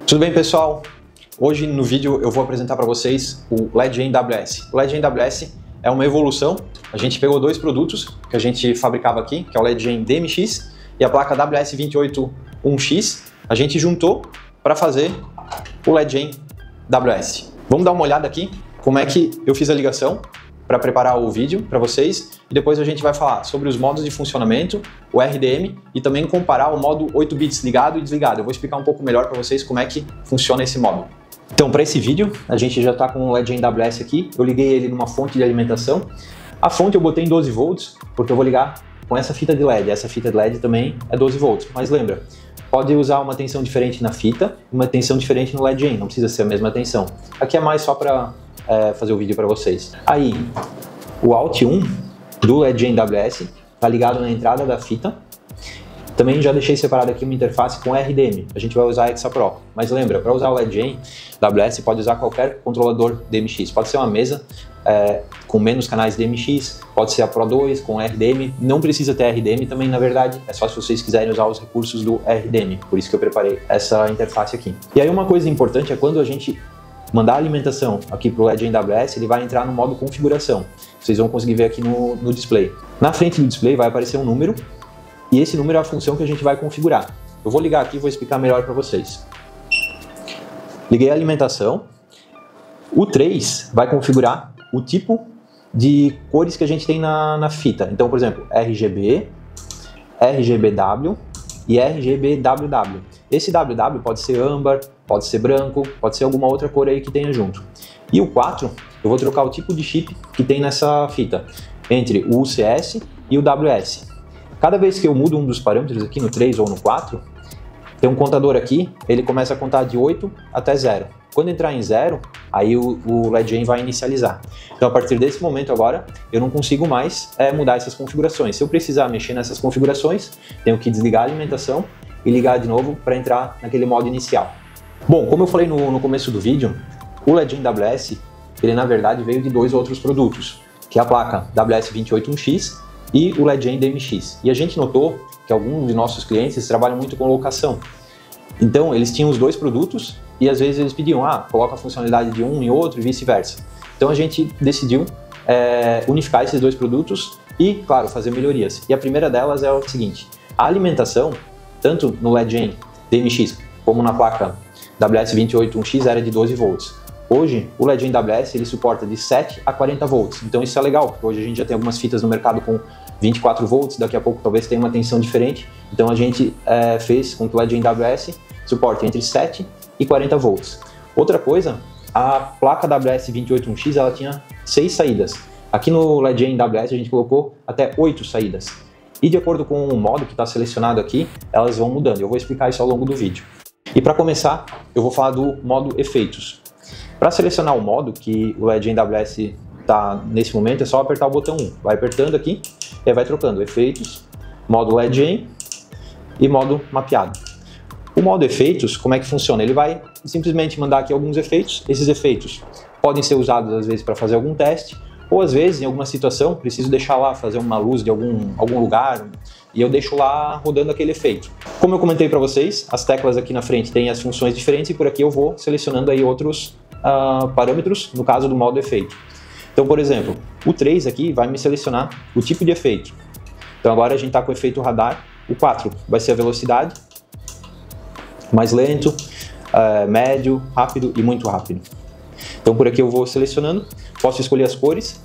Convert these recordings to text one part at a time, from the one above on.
Tudo bem, pessoal? Hoje no vídeo eu vou apresentar para vocês o LED AWS. O LED AWS é uma evolução. A gente pegou dois produtos que a gente fabricava aqui, que é o LED DMX e a placa WS281X. A gente juntou para fazer o LED AWS. Vamos dar uma olhada aqui como é que eu fiz a ligação para preparar o vídeo para vocês e depois a gente vai falar sobre os modos de funcionamento, o RDM e também comparar o modo 8 bits ligado e desligado. Eu vou explicar um pouco melhor para vocês como é que funciona esse modo. Então, para esse vídeo, a gente já está com o LED AWS aqui. Eu liguei ele numa fonte de alimentação. A fonte eu botei em 12 volts porque eu vou ligar com essa fita de LED. Essa fita de LED também é 12 volts, mas lembra, pode usar uma tensão diferente na fita e uma tensão diferente no LED, não precisa ser a mesma tensão. Aqui é mais só para fazer o vídeo para vocês. Aí, o Out 1 do LED AWS está ligado na entrada da fita. Também já deixei separado aqui uma interface com RDM. A gente vai usar a ExaPro. Mas lembra, para usar o LED AWS pode usar qualquer controlador DMX. Pode ser uma mesa com menos canais DMX, pode ser a Pro 2 com RDM. Não precisa ter RDM também, na verdade. É só se vocês quiserem usar os recursos do RDM. Por isso que eu preparei essa interface aqui. E aí uma coisa importante é quando a gente mandar a alimentação aqui para o LED AWS, ele vai entrar no modo configuração. Vocês vão conseguir ver aqui no display. Na frente do display vai aparecer um número e esse número é a função que a gente vai configurar. Eu vou ligar aqui e vou explicar melhor para vocês. Liguei a alimentação. O 3 vai configurar o tipo de cores que a gente tem na fita. Então, por exemplo, RGB, RGBW e RGBWW. Esse WW pode ser âmbar, pode ser branco, pode ser alguma outra cor aí que tenha junto. E o 4, eu vou trocar o tipo de chip que tem nessa fita, entre o UCS e o WS. Cada vez que eu mudo um dos parâmetros aqui no 3 ou no 4, tem um contador aqui, ele começa a contar de 8 até 0. Quando entrar em 0, aí o LED vai inicializar. Então, a partir desse momento agora, eu não consigo mais mudar essas configurações. Se eu precisar mexer nessas configurações, tenho que desligar a alimentação e ligar de novo para entrar naquele modo inicial. Bom, como eu falei no começo do vídeo, o LED AWS, ele na verdade veio de dois outros produtos, que é a placa WS281X e o LED DMX. E a gente notou que alguns de nossos clientes trabalham muito com locação. Então, eles tinham os dois produtos e às vezes eles pediam, coloca a funcionalidade de um em outro e vice-versa. Então, a gente decidiu unificar esses dois produtos e, claro, fazer melhorias. E a primeira delas é o seguinte, a alimentação, tanto no LED DMX como na placa WS281X era de 12 volts. Hoje, o LED AWS ele suporta de 7 a 40 volts. Então isso é legal, porque hoje a gente já tem algumas fitas no mercado com 24 volts, daqui a pouco talvez tenha uma tensão diferente. Então a gente fez com que o LED AWS suporte entre 7 e 40 volts. Outra coisa, a placa WS281X ela tinha 6 saídas. Aqui no LED AWS a gente colocou até 8 saídas. E de acordo com o modo que está selecionado aqui, elas vão mudando. Eu vou explicar isso ao longo do vídeo. E para começar, eu vou falar do modo efeitos. Para selecionar o modo que o LED AWS está nesse momento, é só apertar o botão 1. Vai apertando aqui e vai trocando efeitos, modo LED e modo mapeado. O modo efeitos, como é que funciona? Ele vai simplesmente mandar aqui alguns efeitos. Esses efeitos podem ser usados às vezes para fazer algum teste, ou às vezes, em alguma situação, preciso deixar lá fazer uma luz de algum lugar e eu deixo lá rodando aquele efeito. Como eu comentei para vocês, as teclas aqui na frente têm as funções diferentes e por aqui eu vou selecionando aí outros parâmetros, no caso do modo efeito. Então, por exemplo, o 3 aqui vai me selecionar o tipo de efeito. Então agora a gente está com o efeito radar. O 4 vai ser a velocidade, mais lento, médio, rápido e muito rápido. Então por aqui eu vou selecionando, posso escolher as cores.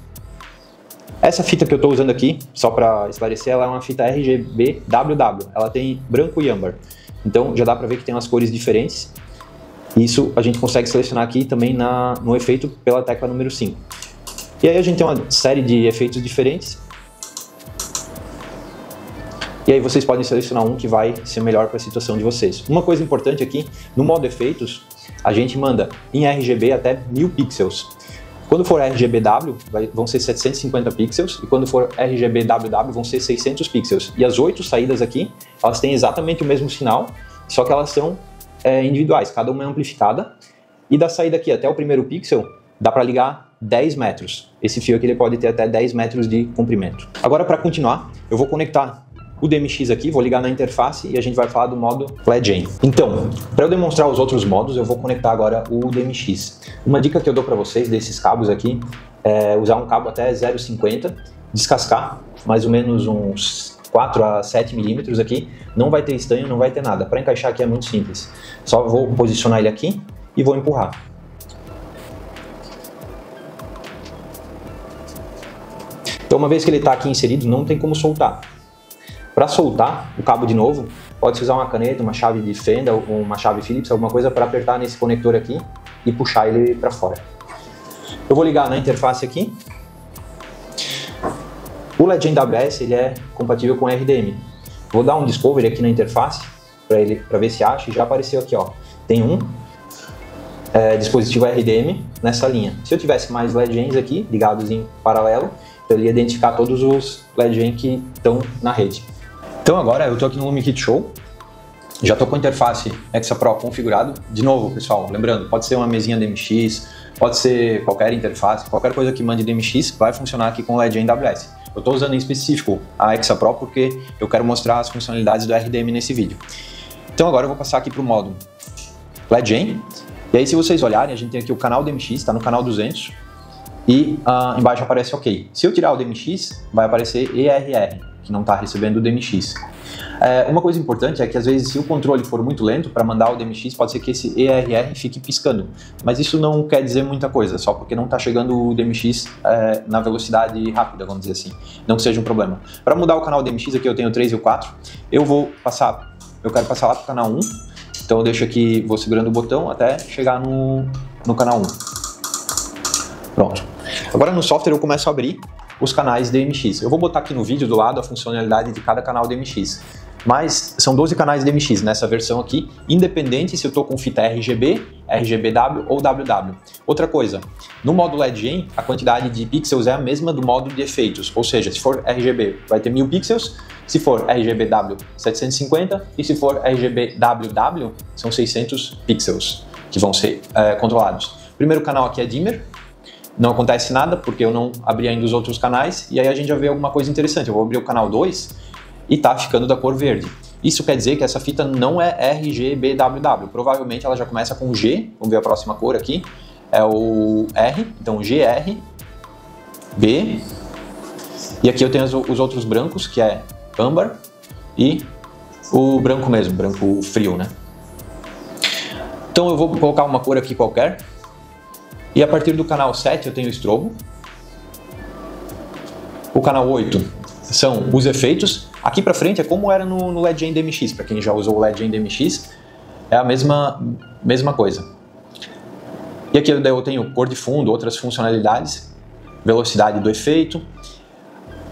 Essa fita que eu estou usando aqui, só para esclarecer, ela é uma fita RGBWW, ela tem branco e âmbar. Então já dá para ver que tem umas cores diferentes. Isso a gente consegue selecionar aqui também no efeito pela tecla número 5. E aí a gente tem uma série de efeitos diferentes. E aí vocês podem selecionar um que vai ser melhor para a situação de vocês. Uma coisa importante aqui, no modo efeitos, a gente manda em RGB até 1000 pixels. Quando for RGBW, vão ser 750 pixels, e quando for RGBWW, vão ser 600 pixels. E as 8 saídas aqui, elas têm exatamente o mesmo sinal, só que elas são individuais, cada uma é amplificada. E da saída aqui até o primeiro pixel, dá para ligar 10 metros. Esse fio aqui ele pode ter até 10 metros de comprimento. Agora, para continuar, eu vou conectar o DMX aqui, vou ligar na interface e a gente vai falar do modo LED. Então, para eu demonstrar os outros modos, eu vou conectar agora o DMX. Uma dica que eu dou para vocês desses cabos aqui é usar um cabo até 0,50, descascar mais ou menos uns 4 a 7 milímetros aqui, não vai ter estanho, não vai ter nada. Para encaixar aqui é muito simples, só vou posicionar ele aqui e vou empurrar. Então, uma vez que ele está aqui inserido, não tem como soltar. Para soltar o cabo de novo, pode-se usar uma caneta, uma chave de fenda ou uma chave Phillips, alguma coisa para apertar nesse conector aqui e puxar ele para fora. Eu vou ligar na interface aqui. O LED AWS ele é compatível com RDM. Vou dar um discovery aqui na interface para ver se acha, e já apareceu aqui, ó. Tem um dispositivo RDM nessa linha. Se eu tivesse mais LEDs aqui ligados em paralelo, eu ia identificar todos os LEDs que estão na rede. Então agora eu estou aqui no HomeKit Show, já estou com a interface Exa Pro configurado. De novo, pessoal, lembrando, pode ser uma mesinha DMX, pode ser qualquer interface, qualquer coisa que mande DMX vai funcionar aqui com o LED AWS. Eu estou usando em específico a Exa Pro porque eu quero mostrar as funcionalidades do RDM nesse vídeo. Então agora eu vou passar aqui para o modo LED. E aí, se vocês olharem, a gente tem aqui o canal DMX, está no canal 200, e embaixo aparece OK. Se eu tirar o DMX, vai aparecer ERR, que não está recebendo o DMX. Uma coisa importante é que às vezes, se o controle for muito lento para mandar o DMX, pode ser que esse ERR fique piscando. Mas isso não quer dizer muita coisa, só porque não está chegando o DMX na velocidade rápida, vamos dizer assim. Não que seja um problema. Para mudar o canal DMX, aqui eu tenho o 3 e o 4, eu quero passar lá para o canal 1. Então eu deixo aqui, vou segurando o botão até chegar no canal 1. Pronto. Agora no software eu começo a abrir os canais DMX. Eu vou botar aqui no vídeo do lado a funcionalidade de cada canal DMX. Mas são 12 canais DMX nessa versão aqui, independente se eu estou com fita RGB, RGBW ou WW. Outra coisa, no modo LED, a quantidade de pixels é a mesma do modo de efeitos, ou seja, se for RGB vai ter 1000 pixels, se for RGBW 750 e se for RGBWW são 600 pixels que vão ser controlados. O primeiro canal aqui é dimmer, não acontece nada porque eu não abri ainda os outros canais, e aí a gente já vê alguma coisa interessante. Eu vou abrir o canal 2 e tá ficando da cor verde. Isso quer dizer que essa fita não é RGBWW, provavelmente ela já começa com G, vamos ver a próxima cor aqui, é o R, então GR, B, e aqui eu tenho os outros brancos, que é âmbar e o branco mesmo, branco frio, né? Então eu vou colocar uma cor aqui qualquer, e a partir do canal 7 eu tenho o estrobo, o canal 8 são os efeitos. Aqui para frente é como era no LED DMX, para quem já usou o LED DMX, é a mesma coisa. E aqui eu tenho cor de fundo, outras funcionalidades, velocidade do efeito.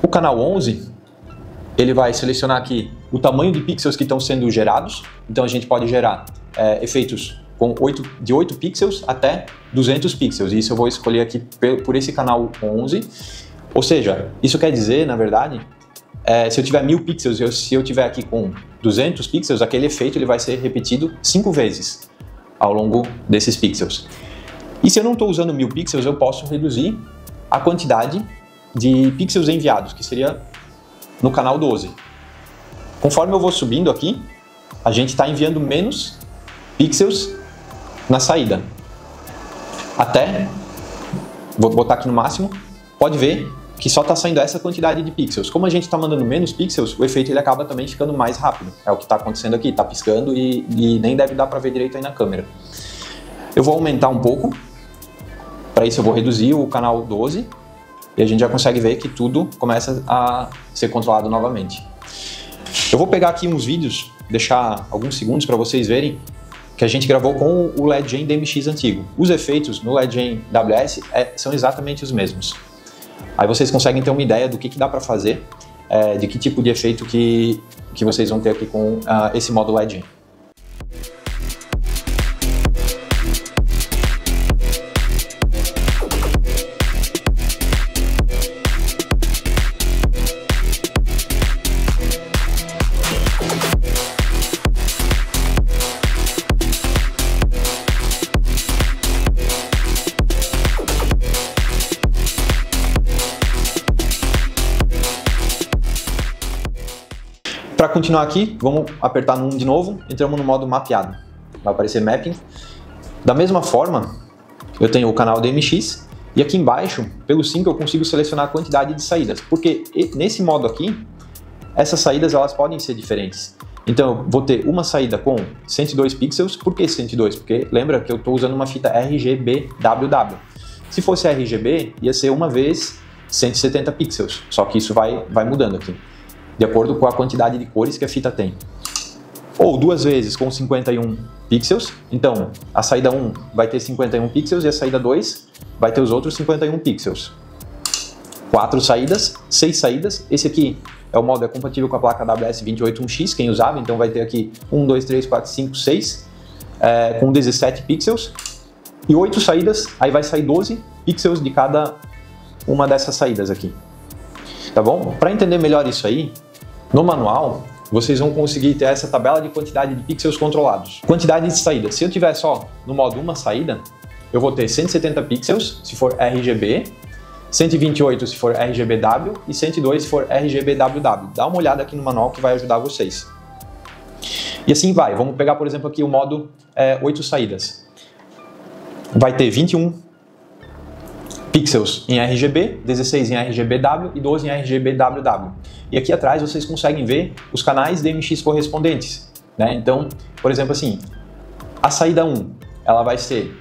O canal 11, ele vai selecionar aqui o tamanho de pixels que estão sendo gerados, então a gente pode gerar efeitos de 8 pixels até 200 pixels, e isso eu vou escolher aqui por esse canal 11, ou seja, isso quer dizer, na verdade, se eu tiver 1000 pixels, se eu tiver aqui com 200 pixels, aquele efeito ele vai ser repetido 5 vezes ao longo desses pixels. E se eu não estou usando 1000 pixels, eu posso reduzir a quantidade de pixels enviados, que seria no canal 12. Conforme eu vou subindo aqui, a gente está enviando menos pixels na saída. Até, vou botar aqui no máximo, pode ver que só está saindo essa quantidade de pixels. Como a gente está mandando menos pixels, o efeito ele acaba também ficando mais rápido. É o que está acontecendo aqui, está piscando e nem deve dar para ver direito aí na câmera. Eu vou aumentar um pouco, para isso eu vou reduzir o canal 12, e a gente já consegue ver que tudo começa a ser controlado novamente. Eu vou pegar aqui uns vídeos, deixar alguns segundos para vocês verem que a gente gravou com o LED DMX antigo. Os efeitos no LED AWS são exatamente os mesmos. Aí vocês conseguem ter uma ideia do que dá para fazer, de que tipo de efeito que vocês vão ter aqui com esse modo LED. Para continuar aqui, vamos apertar no 1 de novo, entramos no modo mapeado. Vai aparecer Mapping. Da mesma forma, eu tenho o canal DMX e aqui embaixo, pelo sync, eu consigo selecionar a quantidade de saídas, porque nesse modo aqui, essas saídas elas podem ser diferentes. Então eu vou ter uma saída com 102 pixels. Por que 102? Porque lembra que eu estou usando uma fita RGBWW. Se fosse RGB, ia ser uma vez 170 pixels, só que isso vai mudando aqui, de acordo com a quantidade de cores que a fita tem. Ou duas vezes com 51 pixels, então a saída 1 vai ter 51 pixels e a saída 2 vai ter os outros 51 pixels. 4 saídas, 6 saídas, esse aqui é o modo é compatível com a placa WS281X, quem usava, então vai ter aqui 1, 2, 3, 4, 5, 6, com 17 pixels, e 8 saídas, aí vai sair 12 pixels de cada uma dessas saídas aqui. Tá bom? Para entender melhor isso aí, no manual, vocês vão conseguir ter essa tabela de quantidade de pixels controlados. Quantidade de saídas. Se eu tiver só no modo uma saída, eu vou ter 170 pixels, se for RGB, 128 se for RGBW e 102 se for RGBWW. Dá uma olhada aqui no manual que vai ajudar vocês. E assim vai. Vamos pegar, por exemplo, aqui o modo 8 saídas. Vai ter 21 pixels em RGB, 16 em RGBW e 12 em RGBWW. E aqui atrás vocês conseguem ver os canais DMX correspondentes, né? Então, por exemplo assim, a saída 1 ela vai ser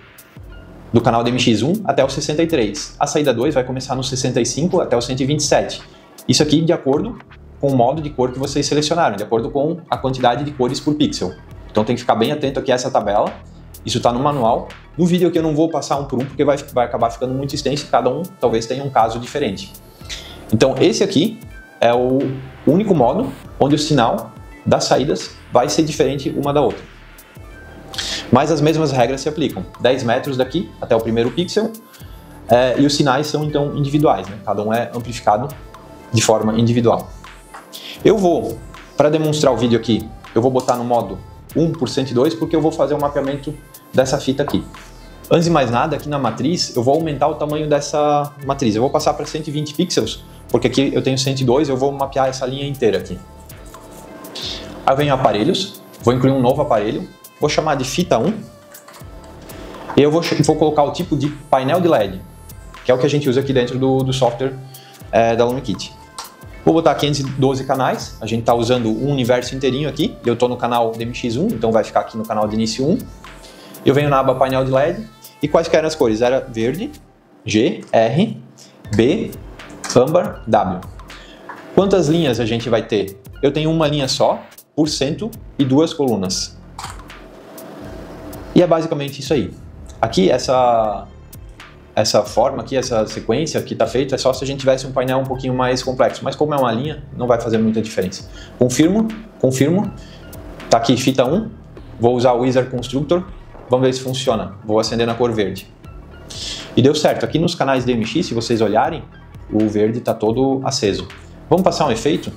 do canal DMX1 até o 63. A saída 2 vai começar no 65 até o 127. Isso aqui de acordo com o modo de cor que vocês selecionaram, de acordo com a quantidade de cores por pixel. Então tem que ficar bem atento aqui a essa tabela. Isso está no manual. No vídeo aqui eu não vou passar um por um, porque vai acabar ficando muito extenso e cada um talvez tenha um caso diferente. Então esse aqui é o único modo onde o sinal das saídas vai ser diferente uma da outra. Mas as mesmas regras se aplicam. 10 metros daqui até o primeiro pixel, e os sinais são então individuais, né? Cada um é amplificado de forma individual. Eu vou, para demonstrar o vídeo aqui, eu vou botar no modo 1 por 102 porque eu vou fazer o mapeamento dessa fita aqui. Antes de mais nada, aqui na matriz, eu vou aumentar o tamanho dessa matriz. Eu vou passar para 120 pixels, porque aqui eu tenho 102, eu vou mapear essa linha inteira aqui. Aí eu venho em aparelhos, vou incluir um novo aparelho, vou chamar de fita 1, e eu vou colocar o tipo de painel de LED, que é o que a gente usa aqui dentro do software da LumiKit. Vou botar 512 canais, a gente está usando um universo inteirinho aqui, e eu estou no canal DMX1, então vai ficar aqui no canal de início 1. Eu venho na aba painel de LED, e quais que eram as cores? Era verde, G, R, B, âmbar, W. Quantas linhas a gente vai ter? Eu tenho uma linha só, por cento, e 2 colunas. E é basicamente isso aí. Aqui, essa forma aqui, essa sequência que está feita, é só se a gente tivesse um painel um pouquinho mais complexo. Mas como é uma linha, não vai fazer muita diferença. Confirmo. Está aqui fita 1. Vou usar o Wizard Constructor. Vamos ver se funciona. Vou acender na cor verde. E deu certo. Aqui nos canais DMX, se vocês olharem, o verde está todo aceso. Vamos passar um efeito?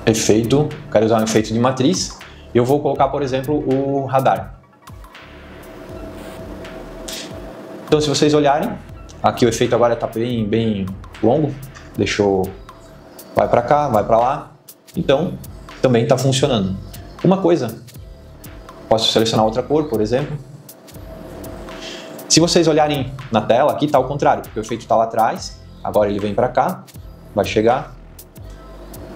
Efeito. Quero usar um efeito de matriz. Eu vou colocar, por exemplo, o radar. Então, se vocês olharem, aqui o efeito agora está bem longo. Vai para cá, vai para lá. Então, também está funcionando. Uma coisa, posso selecionar outra cor, por exemplo. Se vocês olharem na tela, aqui está ao contrário, porque o efeito está lá atrás. Agora ele vem para cá, vai chegar.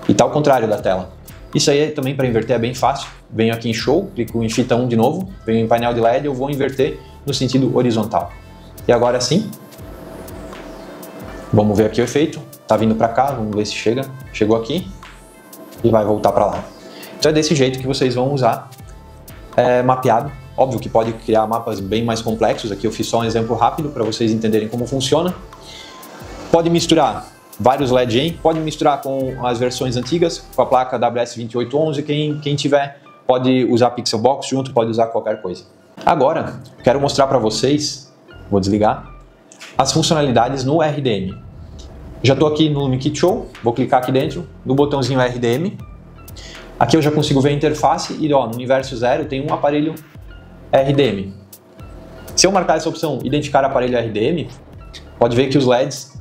E está ao contrário da tela. Isso aí também para inverter é bem fácil. Venho aqui em Show, clico em fita 1 de novo, venho em painel de LED, eu vou inverter no sentido horizontal. E agora sim, vamos ver aqui o efeito, tá vindo para cá, vamos ver se chegou aqui e vai voltar para lá. Então é desse jeito que vocês vão usar mapeado. Óbvio que pode criar mapas bem mais complexos, aqui eu fiz só um exemplo rápido para vocês entenderem como funciona. Pode misturar vários LED Gen, pode misturar com as versões antigas, com a placa WS28111, quem tiver pode usar Pixelbox junto, pode usar qualquer coisa. Agora, quero mostrar para vocês, vou desligar, as funcionalidades no RDM. Já estou aqui no LumiKit Show, vou clicar aqui dentro, no botãozinho RDM. Aqui eu já consigo ver a interface e no universo 0 tem um aparelho RDM. Se eu marcar essa opção, identificar aparelho RDM, pode ver que os LEDs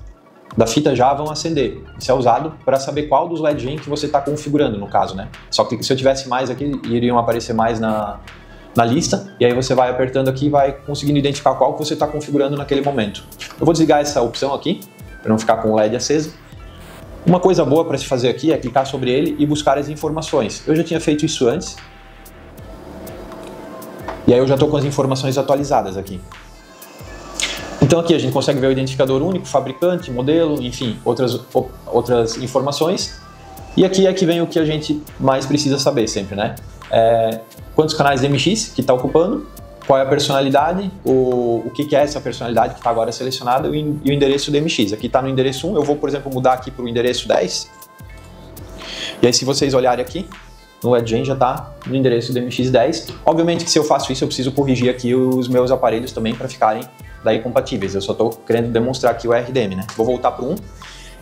da fita já vão acender. Isso é usado para saber qual dos LED gen que você está configurando, no caso, né? Só que se eu tivesse mais aqui, iriam aparecer mais na lista, e aí você vai apertando aqui e vai conseguindo identificar qual que você está configurando naquele momento. Eu vou desligar essa opção aqui, para não ficar com o LED aceso. Uma coisa boa para se fazer aqui é clicar sobre ele e buscar as informações. Eu já tinha feito isso antes, e aí eu já estou com as informações atualizadas aqui. Então aqui a gente consegue ver o identificador único, fabricante, modelo, enfim, outras informações. E aqui é que vem o que a gente mais precisa saber sempre, né? Quantos canais DMX que está ocupando, qual é a personalidade, o que é essa personalidade que está agora selecionada e o endereço DMX. Aqui está no endereço 1, eu vou, por exemplo, mudar aqui para o endereço 10. E aí se vocês olharem aqui, no LED gen já está no endereço DMX10. Obviamente que se eu faço isso, eu preciso corrigir aqui os meus aparelhos também para ficarem daí compatíveis. Eu só estou querendo demonstrar aqui o RDM, né? Vou voltar para o 1.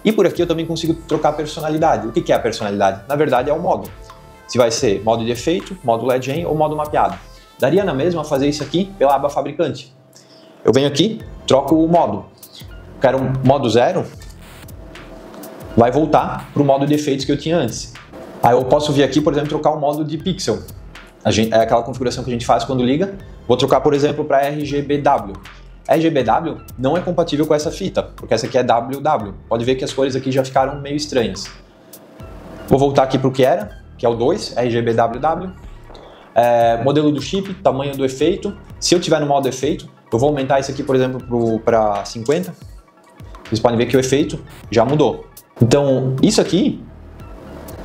E por aqui eu também consigo trocar a personalidade. O que é a personalidade? Na verdade é o modo. Se vai ser modo de efeito, modo LED gen ou modo mapeado. Daria na mesma fazer isso aqui pela aba fabricante. Eu venho aqui, troco o modo. Quero um modo 0, vai voltar para o modo de efeitos que eu tinha antes. Aí eu posso vir aqui, por exemplo, trocar o modo de pixel. É aquela configuração que a gente faz quando liga. Vou trocar, por exemplo, para RGBW. RGBW não é compatível com essa fita, porque essa aqui é WW. Pode ver que as cores aqui já ficaram meio estranhas. Vou voltar aqui para o que era, que é o 2, RGBWW. Modelo do chip, tamanho do efeito. Se eu tiver no modo efeito, eu vou aumentar isso aqui, por exemplo, para 50. Vocês podem ver que o efeito já mudou. Então, isso aqui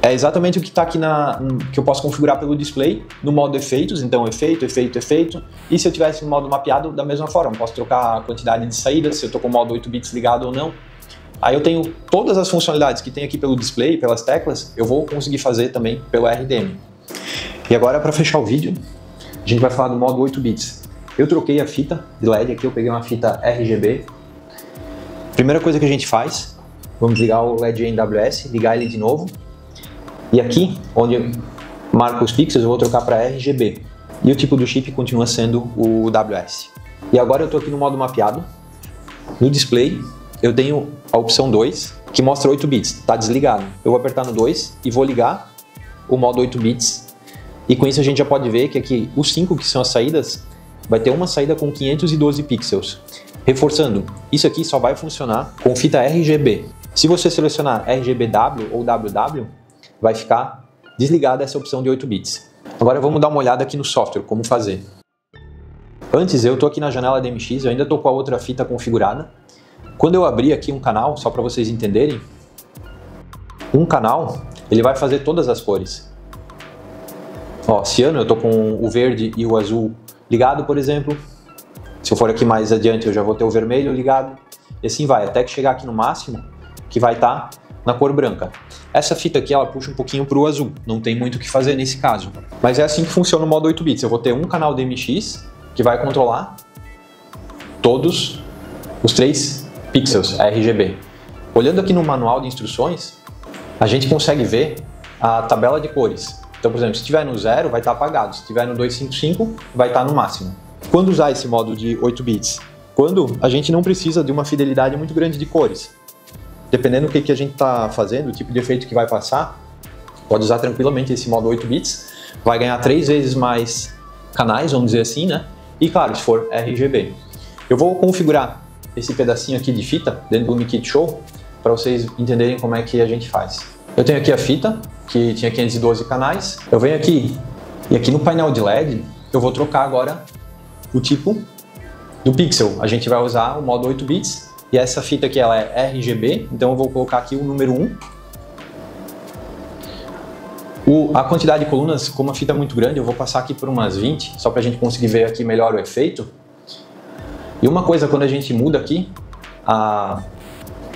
é exatamente o que está aqui que eu posso configurar pelo display no modo efeitos. Então, efeito, efeito, efeito. E se eu tivesse no modo mapeado, da mesma forma. Eu posso trocar a quantidade de saídas, se eu estou com o modo 8 bits ligado ou não. Aí eu tenho todas as funcionalidades que tem aqui pelo display, pelas teclas, eu vou conseguir fazer também pelo RDM. E agora, para fechar o vídeo, a gente vai falar do modo 8 bits. Eu troquei a fita de LED aqui, eu peguei uma fita RGB. Primeira coisa que a gente faz, vamos ligar o LED gen AWS, ligar ele de novo. E aqui, onde marca os pixels, eu vou trocar para RGB. E o tipo do chip continua sendo o WS. E agora eu estou aqui no modo mapeado. No display, eu tenho a opção 2, que mostra 8 bits, está desligado. Eu vou apertar no 2 e vou ligar o modo 8 bits. E com isso a gente já pode ver que aqui os 5 que são as saídas, vai ter uma saída com 512 pixels. Reforçando, isso aqui só vai funcionar com fita RGB. Se você selecionar RGBW ou WW, vai ficar desligada essa opção de 8 bits. Agora vamos dar uma olhada aqui no software, como fazer. Antes eu estou aqui na janela DMX, eu ainda estou com a outra fita configurada. Quando eu abrir aqui um canal, só para vocês entenderem, um canal, ele vai fazer todas as cores. Ó, ciano, eu estou com o verde e o azul ligado, por exemplo. Se eu for aqui mais adiante, eu já vou ter o vermelho ligado. E assim vai, até que chegar aqui no máximo, que vai estar na cor branca. Essa fita aqui, ela puxa um pouquinho para o azul. Não tem muito o que fazer nesse caso. Mas é assim que funciona o modo 8 bits. Eu vou ter um canal DMX que vai controlar todos os 3 pixels RGB. Olhando aqui no manual de instruções, a gente consegue ver a tabela de cores. Então, por exemplo, se estiver no 0, vai estar apagado. Se estiver no 255, vai estar no máximo. Quando usar esse modo de 8 bits? Quando a gente não precisa de uma fidelidade muito grande de cores. Dependendo do que a gente está fazendo, o tipo de efeito que vai passar, pode usar tranquilamente esse modo 8 bits. Vai ganhar 3 vezes mais canais, vamos dizer assim, né? E claro, se for RGB. Eu vou configurar esse pedacinho aqui de fita dentro do Mi Kit Show para vocês entenderem como é que a gente faz. Eu tenho aqui a fita, que tinha 512 canais. Eu venho aqui e aqui no painel de LED eu vou trocar agora o tipo do pixel. A gente vai usar o modo 8 bits e essa fita aqui ela é RGB, então eu vou colocar aqui o número 1. A quantidade de colunas, como a fita é muito grande, eu vou passar aqui por umas 20, só para a gente conseguir ver aqui melhor o efeito. E uma coisa, quando a gente muda aqui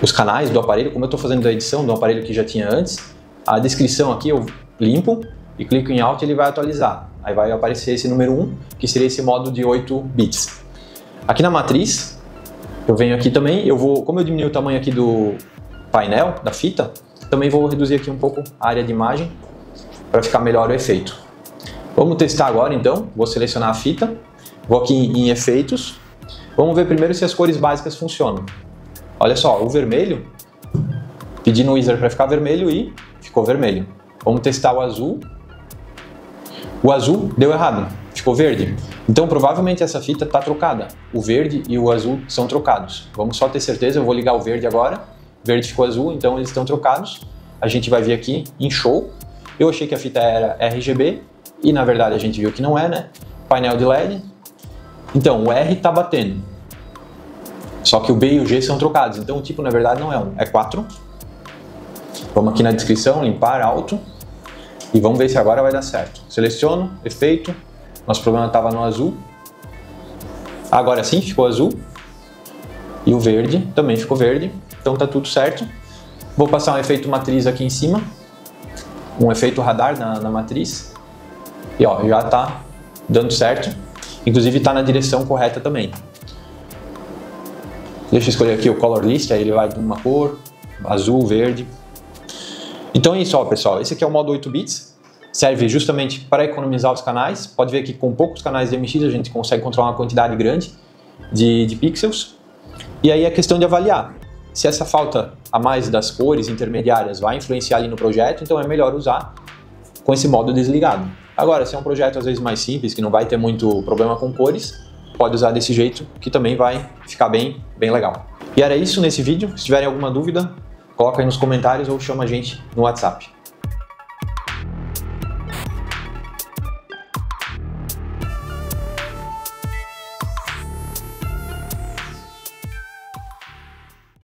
os canais do aparelho, como eu estou fazendo a edição do aparelho que já tinha antes, a descrição aqui eu limpo e clico em Alt e ele vai atualizar. Aí vai aparecer esse número 1, que seria esse modo de 8 bits. Aqui na matriz, eu venho aqui também, como eu diminui o tamanho aqui do painel, da fita, também vou reduzir aqui um pouco a área de imagem para ficar melhor o efeito. Vamos testar agora então, vou selecionar a fita, vou aqui em efeitos, vamos ver primeiro se as cores básicas funcionam. Olha só, o vermelho Pedi no Wizard para ficar vermelho e ficou vermelho. Vamos testar o azul. O azul deu errado, ficou verde. Então provavelmente essa fita está trocada. O verde e o azul são trocados. Vamos só ter certeza, eu vou ligar o verde agora. O verde ficou azul, então eles estão trocados. A gente vai vir aqui em Show. Eu achei que a fita era RGB e na verdade a gente viu que não é, né? Painel de LED. Então o R está batendo. Só que o B e o G são trocados. Então o tipo na verdade não é 1, é 4. Vamos aqui na descrição, limpar, alto. E vamos ver se agora vai dar certo. Seleciono, efeito. Nosso problema estava no azul. Agora sim, ficou azul. E o verde também ficou verde. Então tá tudo certo. Vou passar um efeito matriz aqui em cima. Um efeito radar na matriz. E ó, já tá dando certo. Inclusive tá na direção correta também. Deixa eu escolher aqui o Color List, aí ele vai de uma cor, azul, verde. Então é isso, ó, pessoal. Esse aqui é o modo 8 bits. Serve justamente para economizar os canais. Pode ver que com poucos canais de MX a gente consegue controlar uma quantidade grande de pixels. E aí é questão de avaliar se essa falta a mais das cores intermediárias vai influenciar ali no projeto, então é melhor usar com esse modo desligado. Agora, se é um projeto às vezes mais simples, que não vai ter muito problema com cores, pode usar desse jeito, que também vai ficar bem legal. E era isso nesse vídeo. Se tiverem alguma dúvida, coloca aí nos comentários ou chama a gente no WhatsApp.